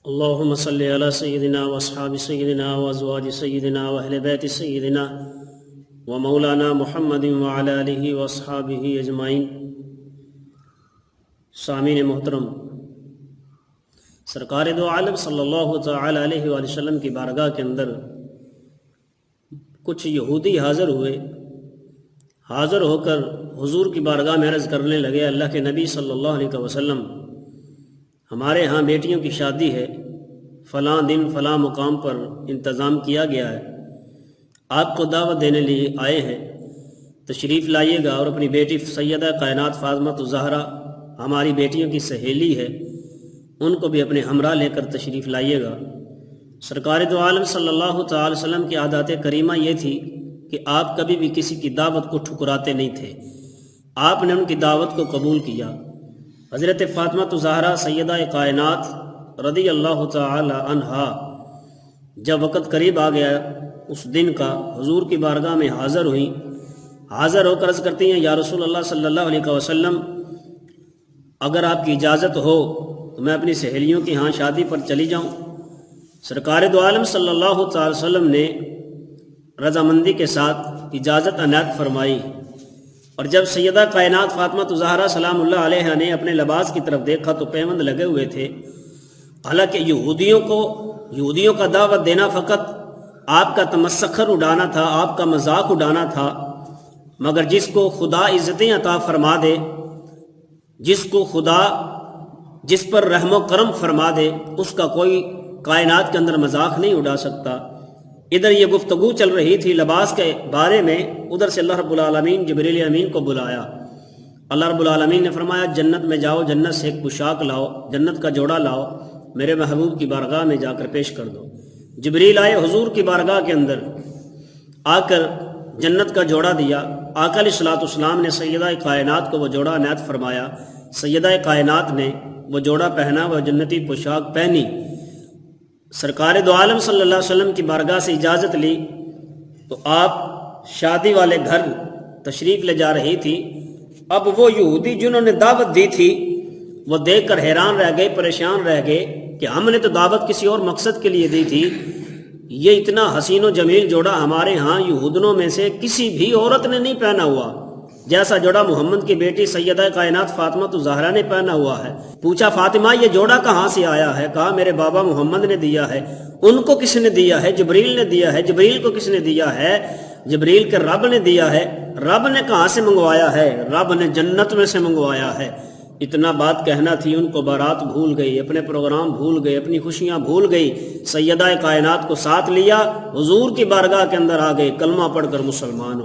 اللهم صل على سيدنا واصحاب سيدنا وازواج سيدنا واهل بيت سيدنا ومولانا محمد وعلى آله واصحابه اجمعین۔ سامعین محترم، سرکار دو عالم صلی اللہ تعالی علیہ وآلہ وسلم کی بارگاہ کے اندر کچھ یہودی حاضر ہوئے۔ حاضر ہو کر حضور کی بارگاہ میں عرض کرنے لگے، اللہ کے نبی صلی اللہ علیہ وسلم، ہمارے ہاں بیٹیوں کی شادی ہے، فلاں دن فلاں مقام پر انتظام کیا گیا ہے، آپ کو دعوت دینے لیے آئے ہیں، تشریف لائیے گا، اور اپنی بیٹی سیدہ کائنات فاطمہ الزہرا ہماری بیٹیوں کی سہیلی ہے، ان کو بھی اپنے ہمراہ لے کر تشریف لائیے گا۔ سرکار دو عالم صلی اللہ تعالی وسلم کی عادات کریمہ یہ تھی کہ آپ کبھی بھی کسی کی دعوت کو ٹھکراتے نہیں تھے، آپ نے ان کی دعوت کو قبول کیا۔ حضرت فاطمہ الزہرا سیدہ کائنات رضی اللہ تعالی عنہا جب وقت قریب آ گیا اس دن کا، حضور کی بارگاہ میں حاضر ہوئیں۔ حاضر ہو کر عرض کرتی ہیں، یا رسول اللہ صلی اللہ علیہ وسلم، اگر آپ کی اجازت ہو تو میں اپنی سہیلیوں کی ہاں شادی پر چلی جاؤں۔ سرکار دو عالم صلی اللہ تعالی وسلم نے رضامندی کے ساتھ اجازت عنایت فرمائی، اور جب سیدہ کائنات فاطمہ الزہرا سلام اللہ علیہ نے اپنے لباس کی طرف دیکھا تو پیوند لگے ہوئے تھے۔ حالانکہ یہودیوں کا دعوت دینا فقط آپ کا تمسخر اڑانا تھا، آپ کا مذاق اڑانا تھا، مگر جس کو خدا عزتیں عطا فرما دے، جس پر رحم و کرم فرما دے، اس کا کوئی کائنات کے اندر مذاق نہیں اڑا سکتا۔ ادھر یہ گفتگو چل رہی تھی لباس کے بارے میں، ادھر سے اللہ رب العالمین جبریل امین کو بلایا۔ اللہ رب العالمین نے فرمایا، جنت میں جاؤ، جنت سے ایک پوشاک لاؤ، جنت کا جوڑا لاؤ، میرے محبوب کی بارگاہ میں جا کر پیش کر دو۔ جبریل آئے حضور کی بارگاہ کے اندر، آ کر جنت کا جوڑا دیا۔ آقا علیہ الصلوۃ والسلام نے سیدہ کائنات کو وہ جوڑا عنایت فرمایا۔ سیدہ کائنات نے وہ جوڑا پہنا، وہ جنتی پوشاک پہنی۔ سرکار دو عالم صلی اللہ علیہ وسلم کی بارگاہ سے اجازت لی تو آپ شادی والے گھر تشریف لے جا رہی تھی۔ اب وہ یہودی جنہوں نے دعوت دی تھی وہ دیکھ کر حیران رہ گئے، پریشان رہ گئے کہ ہم نے تو دعوت کسی اور مقصد کے لیے دی تھی، یہ اتنا حسین و جمیل جوڑا ہمارے ہاں یہودنوں میں سے کسی بھی عورت نے نہیں پہنا ہوا، جیسا جوڑا محمد کی بیٹی سیدہ کائنات فاطمہ الزہرا نے پہنا ہوا ہے۔ پوچھا، فاطمہ یہ جوڑا کہاں سے آیا ہے؟ کہا میرے بابا محمد نے دیا ہے۔ ان کو کس نے دیا ہے؟ جبریل نے دیا ہے۔ جبریل کو کس نے دیا ہے؟ جبریل کے رب نے دیا ہے۔ رب نے کہاں سے منگوایا ہے؟ رب نے جنت میں سے منگوایا ہے۔ اتنا بات کہنا تھی، ان کو بارات بھول گئی، اپنے پروگرام بھول گئی، اپنی خوشیاں بھول گئی، سیدہ کائنات کو ساتھ لیا، حضور کی بارگاہ کے اندر آ گئے، کلمہ پڑھ کر مسلمان ہو